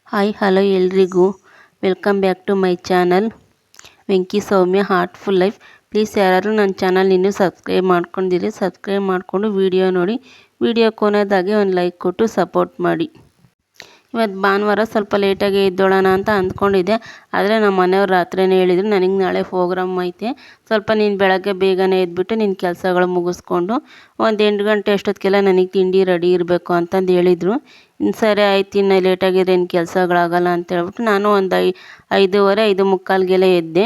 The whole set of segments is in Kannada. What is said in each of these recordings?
ಹಾಯ್ ಹಲೋ ಎಲ್ರಿಗೂ welcome back to my channel Venki Soumya heartful life. Please ಯಾರಾದರೂ ನನ್ನ ಚಾನಲ್ ಇನ್ನೂ ಸಬ್ಸ್ಕ್ರೈಬ್ ಮಾಡ್ಕೊಂಡಿರಿ, ಸಬ್ಸ್ಕ್ರೈಬ್ ಮಾಡಿಕೊಂಡು ವಿಡಿಯೋ ನೋಡಿ, ವಿಡಿಯೋ ಕೊನೆಯದಾಗಿ ಒಂದು ಲೈಕ್ ಕೊಟ್ಟು ಸಪೋರ್ಟ್ ಮಾಡಿ. ಇವತ್ತು ಭಾನುವಾರ ಸ್ವಲ್ಪ ಲೇಟಾಗಿ ಎದ್ದೋಳೋಣ ಅಂತ ಅಂದ್ಕೊಂಡಿದ್ದೆ. ಆದರೆ ನಮ್ಮ ಮನೆಯವ್ರು ರಾತ್ರಿನೇ ಹೇಳಿದರು, ನನಗೆ ನಾಳೆ ಪ್ರೋಗ್ರಾಮ್ ಐತೆ, ಸ್ವಲ್ಪ ನೀನು ಬೆಳಗ್ಗೆ ಬೇಗನೆ ಎದ್ಬಿಟ್ಟು ನಿನ್ನ ಕೆಲಸಗಳು ಮುಗಿಸ್ಕೊಂಡು ಒಂದು 8 ಗಂಟೆ ಅಷ್ಟೊತ್ತಿಗೆಲ್ಲ ನನಗೆ ತಿಂಡಿ ರೆಡಿ ಇರಬೇಕು ಅಂತಂದು ಹೇಳಿದರು. ಸರಿ ಆಯ್ತು, ಇನ್ನು ಲೇಟಾಗಿದ್ರೆ ಏನು ಕೆಲಸಗಳಾಗಲ್ಲ ಅಂತ ಹೇಳ್ಬಿಟ್ಟು ನಾನು ಒಂದು 5:15 5:45ಗೆಲ್ಲ ಎದ್ದೆ.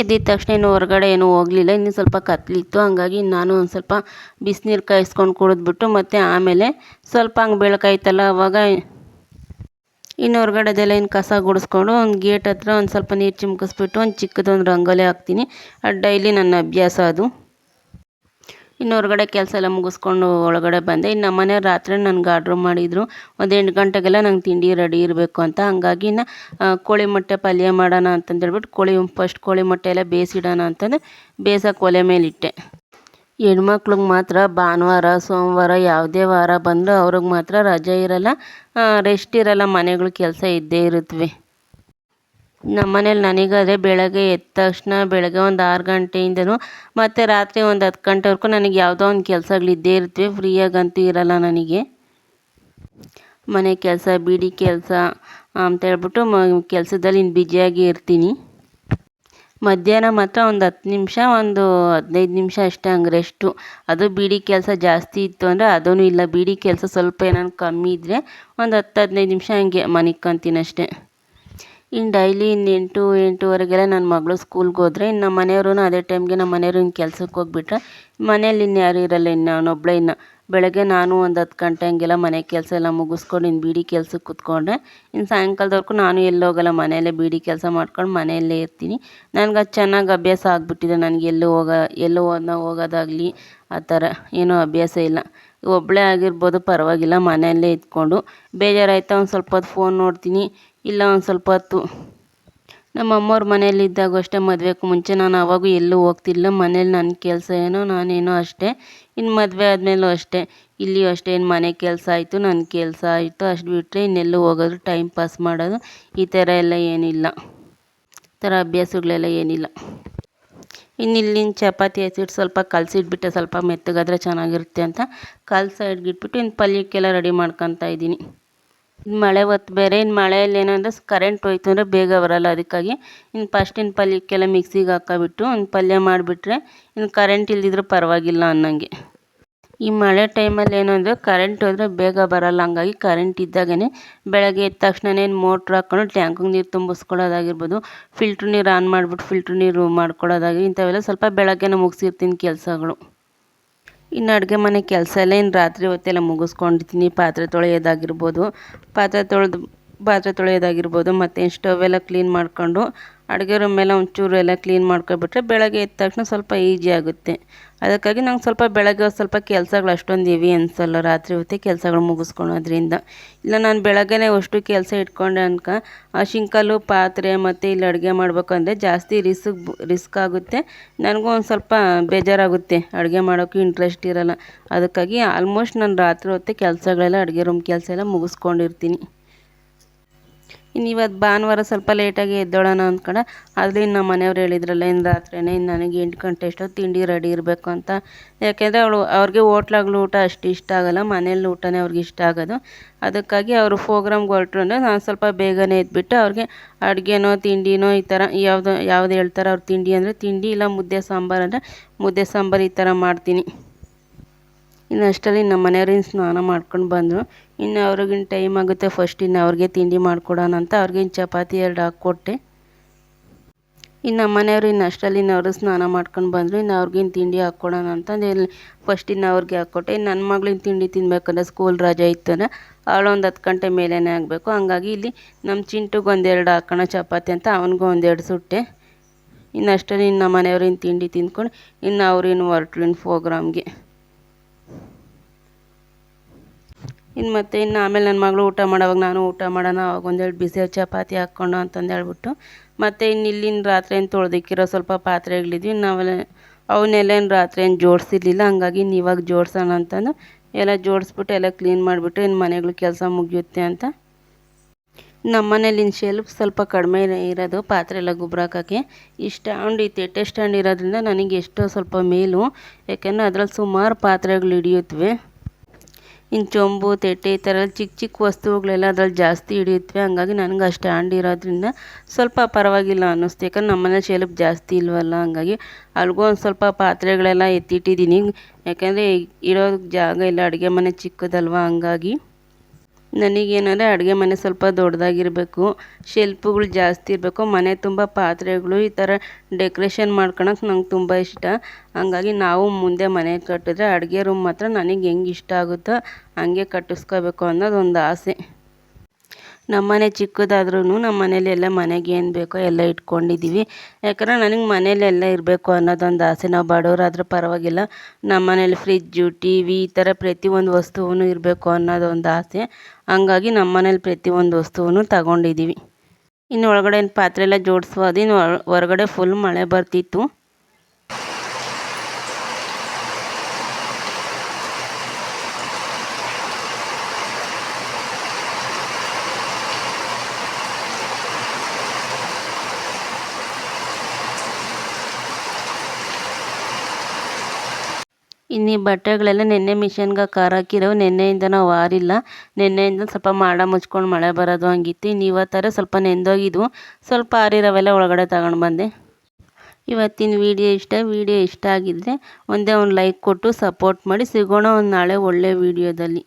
ಎದ್ದಿದ ತಕ್ಷಣ ಇನ್ನು ಹೊರಗಡೆ ಏನೂ ಹೋಗಲಿಲ್ಲ, ಇನ್ನೂ ಸ್ವಲ್ಪ ಕತ್ಲಿತ್ತು. ಹಂಗಾಗಿ ನಾನು ಒಂದು ಸ್ವಲ್ಪ ಬಿಸಿನೀರು ಕಾಯಿಸ್ಕೊಂಡು ಕುಡಿದ್ಬಿಟ್ಟು ಮತ್ತು ಆಮೇಲೆ ಸ್ವಲ್ಪ ಹಂಗೆ ಬೆಳಕಾಯ್ತಲ್ಲ ಅವಾಗ ಇನ್ನು ಹೊರಗಡೆದೆಲ್ಲ ಇನ್ನು ಕಸ ಗುಡಿಸ್ಕೊಂಡು ಒಂದು ಗೇಟ್ ಹತ್ರ ಒಂದು ಸ್ವಲ್ಪ ನೀರು ಚಿಮ್ಕಿಸ್ಬಿಟ್ಟು ಒಂದು ಚಿಕ್ಕದೊಂದು ರಂಗೋಲಿ ಹಾಕ್ತೀನಿ. ಅದು ಡೈಲಿ ನನ್ನ ಅಭ್ಯಾಸ ಅದು. ಇನ್ನು ಹೊರಗಡೆ ಕೆಲಸ ಎಲ್ಲ ಮುಗಿಸ್ಕೊಂಡು ಒಳಗಡೆ ಬಂದೆ. ಇನ್ನು ನಮ್ಮ ಮನೆಯವ್ರು ರಾತ್ರಿ ನನಗೆ ಆರ್ಡ್ರ್ ಮಾಡಿದರು, ಒಂದು 8 ಗಂಟೆಗೆಲ್ಲ ನಂಗೆ ತಿಂಡಿ ರೆಡಿ ಇರಬೇಕು ಅಂತ. ಹಂಗಾಗಿ ಇನ್ನು ಕೋಳಿ ಮೊಟ್ಟೆ ಪಲ್ಯ ಮಾಡೋಣ ಅಂತಂದೇಳ್ಬಿಟ್ಟು ಫಸ್ಟ್ ಕೋಳಿ ಮೊಟ್ಟೆ ಎಲ್ಲ ಬೇಯಿಸಿಡೋಣ ಅಂತಂದು ಬೇಯಿಸೋಕೆ ಒಲೆ ಮೇಲಿಟ್ಟೆ. ಹೆಣ್ಮಕ್ಳಿಗೆ ಮಾತ್ರ ಭಾನುವಾರ ಸೋಮವಾರ ಯಾವುದೇ ವಾರ ಬಂದರೂ ಅವ್ರಿಗೆ ಮಾತ್ರ ರಜೆ ಇರಲ್ಲ, ರೆಸ್ಟ್ ಇರಲ್ಲ, ಮನೆಗಳ ಕೆಲಸ ಇದ್ದೇ ಇರುತ್ತವೆ. ನಮ್ಮ ಮನೇಲಿ ನನಗಾದರೆ ಬೆಳಗ್ಗೆ ಎದ್ದ ತಕ್ಷಣ ಬೆಳಗ್ಗೆ ಒಂದು 6 ಗಂಟೆಯಿಂದನೂ ಮತ್ತು ರಾತ್ರಿ ಒಂದು 10 ಗಂಟೆವರೆಗೂ ನನಗೆ ಯಾವುದೋ ಒಂದು ಕೆಲಸಗಳಿದ್ದೇ ಇರ್ತವೆ, ಫ್ರೀಯಾಗಂತೂ ಇರಲ್ಲ ನನಗೆ. ಮನೆ ಕೆಲಸ, ಬೀಡಿ ಕೆಲಸ ಅಂತೇಳ್ಬಿಟ್ಟು ಕೆಲಸದಲ್ಲಿ ಇನ್ನು ಬ್ಯುಸಿಯಾಗಿ ಇರ್ತೀನಿ. ಮಧ್ಯಾಹ್ನ ಮಾತ್ರ ಒಂದು 10 ನಿಮಿಷ, ಒಂದು 15 ನಿಮಿಷ ಅಷ್ಟೇ ಹಂಗೆ ರೆಸ್ಟು. ಅದು ಬೀಡಿ ಕೆಲಸ ಜಾಸ್ತಿ ಇತ್ತು ಅಂದರೆ ಅದೂ ಇಲ್ಲ, ಬೀಡಿ ಕೆಲಸ ಸ್ವಲ್ಪ ಏನಾದ್ರು ಕಮ್ಮಿ ಇದ್ದರೆ ಒಂದು 10-15 ನಿಮಿಷ ಹಂಗೆ ಮನಿಕ್ಕಂತೀನಿ ಅಷ್ಟೇ. ಇನ್ನು ಡೈಲಿ ಇನ್ನು 8-8:30ಗೆಲ್ಲ ನನ್ನ ಮಗಳು ಸ್ಕೂಲ್ಗೆ ಹೋದರೆ ಇನ್ನು ನಮ್ಮ ಮನೆಯವರು ಅದೇ ಟೈಮ್ಗೆ ನಮ್ಮ ಮನೆಯವರು ಇನ್ನು ಕೆಲ್ಸಕ್ಕೆ ಹೋಗ್ಬಿಟ್ರೆ ಮನೇಲಿ ಇನ್ನು ಯಾರೂ ಇರಲ್ಲ, ಇನ್ನು ನಾನೊಬ್ಬಳೇ. ಇನ್ನು ಬೆಳಗ್ಗೆ ನಾನು ಒಂದು 10 ಗಂಟೆ ಹಂಗೆಲ್ಲ ಮನೆ ಕೆಲಸ ಎಲ್ಲ ಮುಗಿಸ್ಕೊಂಡು ಇನ್ನು ಬೀಡಿ ಕೆಲ್ಸಕ್ಕೆ ಕೂತ್ಕೊಂಡ್ರೆ ಇನ್ನು ಸಾಯಂಕಾಲದವರೆಗೂ ನಾನು ಎಲ್ಲೂ ಹೋಗಲ್ಲ, ಮನೆಯಲ್ಲೇ ಬೀಡಿ ಕೆಲಸ ಮಾಡ್ಕೊಂಡು ಮನೆಯಲ್ಲೇ ಇರ್ತೀನಿ. ನನಗೆ ಅದು ಚೆನ್ನಾಗಿ ಅಭ್ಯಾಸ ಆಗಿಬಿಟ್ಟಿದೆ. ನನಗೆ ಎಲ್ಲೂ ಹೋಗೋದಾಗಲಿ ಆ ಥರ ಏನೂ ಅಭ್ಯಾಸ ಇಲ್ಲ. ಒಬ್ಬಳೇ ಆಗಿರ್ಬೋದು ಪರವಾಗಿಲ್ಲ, ಮನೆಯಲ್ಲೇ ಇದ್ಕೊಂಡು ಬೇಜಾರಾಯ್ತಾ ಒಂದು ಸ್ವಲ್ಪ ಹೊತ್ತು ಫೋನ್ ನೋಡ್ತೀನಿ, ಇಲ್ಲ ಒಂದು ಸ್ವಲ್ಪ ಹೊತ್ತು ನಮ್ಮ ಅಮ್ಮವ್ರ ಮನೆಯಲ್ಲಿದ್ದಾಗ ಅಷ್ಟೇ. ಮದುವೆಗೂ ಮುಂಚೆ ನಾನು ಆವಾಗೂ ಎಲ್ಲೂ ಹೋಗ್ತಿಲ್ಲ, ಮನೇಲಿ ನನ್ನ ಕೆಲಸ ಏನೋ ನಾನೇನೋ ಅಷ್ಟೇ. ಇನ್ನು ಮದುವೆ ಆದಮೇಲೂ ಅಷ್ಟೇ, ಇಲ್ಲಿಯೂ ಅಷ್ಟೇ, ಇನ್ನು ಮನೆ ಕೆಲಸ ಆಯಿತು, ನನ್ನ ಕೆಲಸ ಆಯಿತು, ಅಷ್ಟು ಬಿಟ್ಟರೆ ಇನ್ನೆಲ್ಲೂ ಹೋಗೋದು, ಟೈಮ್ ಪಾಸ್ ಮಾಡೋದು ಈ ಥರ ಎಲ್ಲ ಏನಿಲ್ಲ, ಈ ಥರ ಅಭ್ಯಾಸಗಳೆಲ್ಲ ಏನಿಲ್ಲ. ಇನ್ನು ಇಲ್ಲಿನ ಚಪಾತಿ ಹಸಿಟ್ಟು ಸ್ವಲ್ಪ ಕಲಸಿಟ್ಬಿಟ್ಟೆ, ಸ್ವಲ್ಪ ಮೆತ್ತಗಾದರೆ ಚೆನ್ನಾಗಿರುತ್ತೆ ಅಂತ ಸೈಡ್ಗೆ ಇಟ್ಬಿಟ್ಟು ಇನ್ನು ಪಲ್ಯಕ್ಕೆಲ್ಲ ರೆಡಿ ಮಾಡ್ಕೊತಾ ಇದ್ದೀನಿ. ಇನ್ನು ಮಳೆ ಹೊತ್ತು ಬೇರೆ, ಇನ್ನು ಮಳೆಯಲ್ಲಿ ಏನಂದರೆ ಕರೆಂಟ್ ಹೋಯ್ತು ಅಂದರೆ ಬೇಗ ಬರಲ್ಲ, ಅದಕ್ಕಾಗಿ ಇನ್ನು ಫಸ್ಟ್ ಪಲ್ಯಕ್ಕೆಲ್ಲ ಮಿಕ್ಸಿಗೆ ಹಾಕ್ಕೊಬಿಟ್ಟು ಒಂದು ಪಲ್ಯ ಮಾಡಿಬಿಟ್ರೆ ಇನ್ನು ಕರೆಂಟ್ ಇಲ್ದಿದ್ರೆ ಪರವಾಗಿಲ್ಲ ಅನ್ನಂಗೆ. ಈ ಮಳೆ ಟೈಮಲ್ಲಿ ಏನು ಅಂದರೆ ಕರೆಂಟ್ ಹೋದರೆ ಬೇಗ ಬರಲ್ಲ, ಹಂಗಾಗಿ ಕರೆಂಟ್ ಇದ್ದಾಗೇ ಬೆಳಗ್ಗೆ ಎದ್ದ ತಕ್ಷಣವೇ ಮೋಟ್ರ್ ಹಾಕ್ಕೊಂಡು ಟ್ಯಾಂಕಿಗೆ ನೀರು ತುಂಬಿಸ್ಕೊಳ್ಳೋದಾಗಿರ್ಬೋದು, ಫಿಲ್ಟ್ರ್ ನೀರು ಆನ್ ಮಾಡಿಬಿಟ್ಟು ಫಿಲ್ಟ್ರ್ ನೀರು ಮಾಡ್ಕೊಳ್ಳೋದಾಗಿ ಇಂಥವೆಲ್ಲ ಸ್ವಲ್ಪ ಬೆಳಗ್ಗೆನೇ ಮುಗಿಸಿರ್ತೀನಿ ಕೆಲಸಗಳು. ಇನ್ನು ಅಡುಗೆ ಮನೆ ಕೆಲಸ ಎಲ್ಲ ಇನ್ನು ರಾತ್ರಿ ಹೊತ್ತೆಲ್ಲ ಮುಗಿಸ್ಕೊಂಡಿರ್ತೀನಿ. ಪಾತ್ರೆ ತೊಳೆಯೋದಾಗಿರ್ಬೋದು ಮತ್ತು ಸ್ಟವ್ ಎಲ್ಲ ಕ್ಲೀನ್ ಮಾಡ್ಕೊಂಡು ಅಡುಗೆ ರೂಮ್ ಎಲ್ಲ ಒಂಚೂರು ಎಲ್ಲ ಕ್ಲೀನ್ ಮಾಡ್ಕೊಬಿಟ್ರೆ ಬೆಳಗ್ಗೆ ಎದ್ದ ತಕ್ಷಣ ಸ್ವಲ್ಪ ಈಜಿ ಆಗುತ್ತೆ. ಅದಕ್ಕಾಗಿ ನಂಗೆ ಸ್ವಲ್ಪ ಬೆಳಗ್ಗೆ ಸ್ವಲ್ಪ ಕೆಲಸಗಳು ಅಷ್ಟೊಂದು ಹೆವಿ ಅನಿಸಲ್ಲ, ರಾತ್ರಿ ಹೊತ್ತೇ ಕೆಲಸಗಳು ಮುಗಿಸ್ಕೊಳೋದ್ರಿಂದ. ಇಲ್ಲ ನಾನು ಬೆಳಗ್ಗೆನೇ ಅಷ್ಟು ಕೆಲಸ ಇಟ್ಕೊಂಡೆ ಆ ಶಿಂಕಲ್ಲು ಪಾತ್ರೆ ಮತ್ತು ಇಲ್ಲಿ ಅಡುಗೆ ಮಾಡ್ಬೇಕಂದ್ರೆ ಜಾಸ್ತಿ ರಿಸ್ಕ್ ಆಗುತ್ತೆ, ನನಗೂ ಒಂದು ಸ್ವಲ್ಪ ಬೇಜಾರಾಗುತ್ತೆ, ಅಡುಗೆ ಮಾಡೋಕ್ಕೂ ಇಂಟ್ರೆಸ್ಟ್ ಇರಲ್ಲ. ಅದಕ್ಕಾಗಿ ಆಲ್ಮೋಸ್ಟ್ ನಾನು ರಾತ್ರಿ ಹೊತ್ತೇ ಕೆಲಸಗಳೆಲ್ಲ ಅಡುಗೆ ರೂಮ್ ಕೆಲಸ ಎಲ್ಲ ಮುಗಿಸ್ಕೊಂಡಿರ್ತೀನಿ. ಇನ್ನು ಇವತ್ತು ಭಾನುವಾರ ಸ್ವಲ್ಪ ಲೇಟಾಗಿ ಎದ್ದೋಳೋಣ ಅಂದ್ಕೊಂಡೆ, ಆದರೆ ಇನ್ನು ನಮ್ಮ ಮನೆಯವ್ರು ಹೇಳಿದ್ರಲ್ಲ ಇನ್ನು ರಾತ್ರಿಯೇ ಇನ್ನು ನನಗೆ 8 ಗಂಟೆ ಅಷ್ಟೊತ್ತು ತಿಂಡಿ ರೆಡಿ ಇರಬೇಕು ಅಂತ. ಯಾಕೆಂದರೆ ಅವ್ರಿಗೆ ಹೋಟ್ಲಾಗ್ಲು ಊಟ ಅಷ್ಟು ಇಷ್ಟ ಆಗೋಲ್ಲ, ಮನೇಲಿ ಊಟನೇ ಅವ್ರಿಗೆ ಇಷ್ಟ ಆಗೋದು. ಅದಕ್ಕಾಗಿ ಅವರು ಪ್ರೋಗ್ರಾಮ್ಗೆ ಹೊರಟ್ರು ಅಂದರೆ ನಾನು ಸ್ವಲ್ಪ ಬೇಗನೆ ಎದ್ಬಿಟ್ಟು ಅವ್ರಿಗೆ ಅಡುಗೆನೋ ತಿಂಡಿನೋ ಈ ಥರ ಯಾವ್ದು ಹೇಳ್ತಾರೆ ಅವ್ರು, ತಿಂಡಿ ಅಂದರೆ ತಿಂಡಿ, ಇಲ್ಲ ಮುದ್ದೆ ಸಾಂಬಾರು ಅಂದರೆ ಮುದ್ದೆ ಸಾಂಬಾರು ಈ ಥರ ಮಾಡ್ತೀನಿ. ಇನ್ನು ಅಷ್ಟರಲ್ಲಿ ನಮ್ಮ ಮನೆಯವ್ರು ಇನ್ನು ಸ್ನಾನ ಮಾಡ್ಕೊಂಡು ಬಂದರು. ಇನ್ನು ಅವ್ರಿಗಿನ್ನು ಟೈಮ್ ಆಗುತ್ತೆ, ಫಸ್ಟ್ ಇನ್ನು ಅವ್ರಿಗೆ ತಿಂಡಿ ಮಾಡಿಕೊಡೋಣ ಅಂತ ಅವ್ರಿಗೆ ಇನ್ನು ಚಪಾತಿ 2 ಹಾಕ್ಕೊಟ್ಟೆ. ಇನ್ನು ನಮ್ಮ ಮನೆಯವರು ಇನ್ನು ಅಷ್ಟರಲ್ಲಿ ಅವರು ಸ್ನಾನ ಮಾಡ್ಕೊಂಡು ಬಂದರು. ಇನ್ನು ಅವ್ರಿಗಿನ್ನು ತಿಂಡಿ ಹಾಕ್ಕೊಡೋಣ ಅಂತಂದು ಫಸ್ಟ್ ಇನ್ನು ಅವ್ರಿಗೆ ಹಾಕ್ಕೊಟ್ಟೆ. ಇನ್ನು ನನ್ನ ಮಗಳಿನ ತಿಂಡಿ ತಿನ್ನಬೇಕಂದ್ರೆ ಸ್ಕೂಲ್ ರಜೆ ಇತ್ತಂದರೆ ಅವಳು ಒಂದು 10 ಗಂಟೆ ಮೇಲೇ ಆಗಬೇಕು. ಹಂಗಾಗಿ ಇಲ್ಲಿ ನಮ್ಮ ಚಿಂಟುಗೆ 1-2 ಹಾಕೋಣ ಚಪಾತಿ ಅಂತ ಅವನಿಗೂ 1-2 ಸುಟ್ಟೆ. ಇನ್ನು ಅಷ್ಟರಲ್ಲಿ ಇನ್ನು ನಮ್ಮ ಮನೆಯವರು ಇನ್ನು ತಿಂಡಿ ತಿಂದ್ಕೊಂಡು ಇನ್ನು ಅವ್ರು ಇನ್ನು ಹೊರಟ್ರು ಇನ್ನು ಪ್ರೋಗ್ರಾಮ್ಗೆ. ಇನ್ನು ಆಮೇಲೆ ನನ್ನ ಮಗಳು ಊಟ ಮಾಡೋವಾಗ ನಾನು ಊಟ ಮಾಡೋಣ, ಅವಾಗ 1-2 ಬಿಸಿ ಚಪಾತಿ ಹಾಕ್ಕೊಂಡು ಅಂತಂದು ಹೇಳ್ಬಿಟ್ಟು ಮತ್ತು ಇನ್ನು ಇಲ್ಲಿನ ರಾತ್ರಿ ತೊಳೆದಿಕ್ಕಿರೋ ಸ್ವಲ್ಪ ಪಾತ್ರೆಗಳಿದ್ವಿ, ಅವನ್ನೆಲ್ಲ ರಾತ್ರಿ ಜೋಡಿಸಿರ್ಲಿಲ್ಲ. ಹಂಗಾಗಿ ಇವಾಗ ಜೋಡಿಸೋಣ ಅಂತಂದು ಎಲ್ಲ ಜೋಡಿಸ್ಬಿಟ್ಟು ಎಲ್ಲ ಕ್ಲೀನ್ ಮಾಡಿಬಿಟ್ಟು ಇನ್ನು ಮನೆಗಳು ಕೆಲಸ ಮುಗಿಯುತ್ತೆ ಅಂತ ನಮ್ಮ ಮನೇಲಿನ ಶೆಲ್ಫ್ ಸ್ವಲ್ಪ ಕಡಿಮೆ ಇರೋದು ಪಾತ್ರೆ ಎಲ್ಲ ಗೊಬ್ಬರ ಹಾಕೋಕ್ಕೆ. ಈ ಸ್ಟ್ಯಾಂಡ್ ಈ ತಟ್ಟೆ ಸ್ಟ್ಯಾಂಡ್ ಇರೋದ್ರಿಂದ ನನಗೆ ಎಷ್ಟೋ ಸ್ವಲ್ಪ ಮೇಲು, ಯಾಕೆಂದರೆ ಅದರಲ್ಲಿ ಸುಮಾರು ಪಾತ್ರೆಗಳು ಹಿಡಿಯುತ್ತವೆ. ಇನ್ನು ಚೊಂಬು ತಟ್ಟೆ ಈ ಥರ ಚಿಕ್ಕ ಚಿಕ್ಕ ವಸ್ತುಗಳೆಲ್ಲ ಅದ್ರಲ್ಲಿ ಜಾಸ್ತಿ ಹಿಡಿಯುತ್ತವೆ. ಹಂಗಾಗಿ ನನಗೆ ಆ ಸ್ಟ್ಯಾಂಡ್ ಇರೋದ್ರಿಂದ ಸ್ವಲ್ಪ ಪರವಾಗಿಲ್ಲ ಅನ್ನಿಸ್ತು, ಯಾಕಂದ್ರೆ ನಮ್ಮ ಮನೇಲಿ ಶೆಲ್ಫ್ ಜಾಸ್ತಿ ಇಲ್ವಲ್ಲ. ಹಂಗಾಗಿ ಅಲ್ಲಿಗೂ ಒಂದು ಸ್ವಲ್ಪ ಪಾತ್ರೆಗಳೆಲ್ಲ ಎತ್ತಿಟ್ಟಿದ್ದೀನಿ, ಯಾಕಂದರೆ ಇರೋದಕ್ಕೆ ಜಾಗ ಇಲ್ಲ, ಅಡುಗೆ ಮನೆ ಚಿಕ್ಕದಲ್ವ. ಹಂಗಾಗಿ ನನಗೇನಂದರೆ ಅಡುಗೆ ಮನೆ ಸ್ವಲ್ಪ ದೊಡ್ಡದಾಗಿರಬೇಕು, ಶೆಲ್ಫುಗಳು ಜಾಸ್ತಿ ಇರಬೇಕು, ಮನೆ ತುಂಬ ಪಾತ್ರೆಗಳು ಈ ಥರ ಡೆಕೋರೇಷನ್ ಮಾಡ್ಕೊಳಕ್ಕೆ ನಂಗೆ ತುಂಬ ಇಷ್ಟ. ಹಂಗಾಗಿ ನಾವು ಮುಂದೆ ಮನೆ ಕಟ್ಟಿದ್ರೆ ಅಡುಗೆ ರೂಮ್ ಮಾತ್ರ ನನಗೆ ಹೆಂಗೆ ಇಷ್ಟ ಆಗುತ್ತೋ ಹಂಗೆ ಕಟ್ಟಿಸ್ಕೋಬೇಕು ಅನ್ನೋದು ಒಂದು ಆಸೆ. ನಮ್ಮ ಮನೆ ಚಿಕ್ಕದಾದ್ರೂ ನಮ್ಮ ಮನೇಲಿ ಎಲ್ಲ ಮನೆಗೆ ಏನು ಬೇಕೋ ಎಲ್ಲ ಇಟ್ಕೊಂಡಿದ್ದೀವಿ. ಯಾಕಂದರೆ ನನಗೆ ಮನೇಲಿ ಎಲ್ಲ ಇರಬೇಕು ಅನ್ನೋದೊಂದು ಆಸೆ. ನಾವು ಬಡವರಾದ್ರೂ ಪರವಾಗಿಲ್ಲ, ನಮ್ಮ ಮನೇಲಿ ಫ್ರಿಜ್ಜು ಟಿ ವಿ ಈ ಥರ ಪ್ರತಿಯೊಂದು ವಸ್ತುವೂ ಇರಬೇಕು ಅನ್ನೋದೊಂದು ಆಸೆ. ಹಂಗಾಗಿ ನಮ್ಮ ಮನೇಲಿ ಪ್ರತಿಯೊಂದು ವಸ್ತುವೂ ತಗೊಂಡಿದ್ದೀವಿ. ಇನ್ನು ಒಳಗಡೆ ಪಾತ್ರೆ ಎಲ್ಲ ಜೋಡಿಸ್ಬೋದು. ಇನ್ನು ಹೊರಗಡೆ ಫುಲ್ ಮಳೆ ಬರ್ತಿತ್ತು. ಇನ್ನು ಈ ಬಟ್ಟೆಗಳೆಲ್ಲ ನೆನ್ನೆ ಮಿಷನ್ಗೆ ಹಾಕಿರೋ, ನೆನ್ನೆಯಿಂದ ನಾವು ಆರಿಲ್ಲ. ನೆನ್ನೆಯಿಂದ ಸ್ವಲ್ಪ ಮಾಡ ಮುಚ್ಕೊಂಡು ಮಳೆ ಬರೋದು ಹಂಗಿತ್ತು. ಇನ್ನು ಇವತ್ತರ ಸ್ವಲ್ಪ ನೆಂದೋಗಿದ್ವು, ಸ್ವಲ್ಪ ಆರಿರೋವೆಲ್ಲ ಒಳಗಡೆ ತಗೊಂಡು ಬಂದೆ. ಇವತ್ತಿನ ವಿಡಿಯೋ ಇಷ್ಟ ಆಗಿದ್ದರೆ ಒಂದೇ ಒಂದು ಲೈಕ್ ಕೊಟ್ಟು ಸಪೋರ್ಟ್ ಮಾಡಿ. ಸಿಗೋಣ ಒಂದು ನಾಳೆ ಒಳ್ಳೆ ವಿಡಿಯೋದಲ್ಲಿ.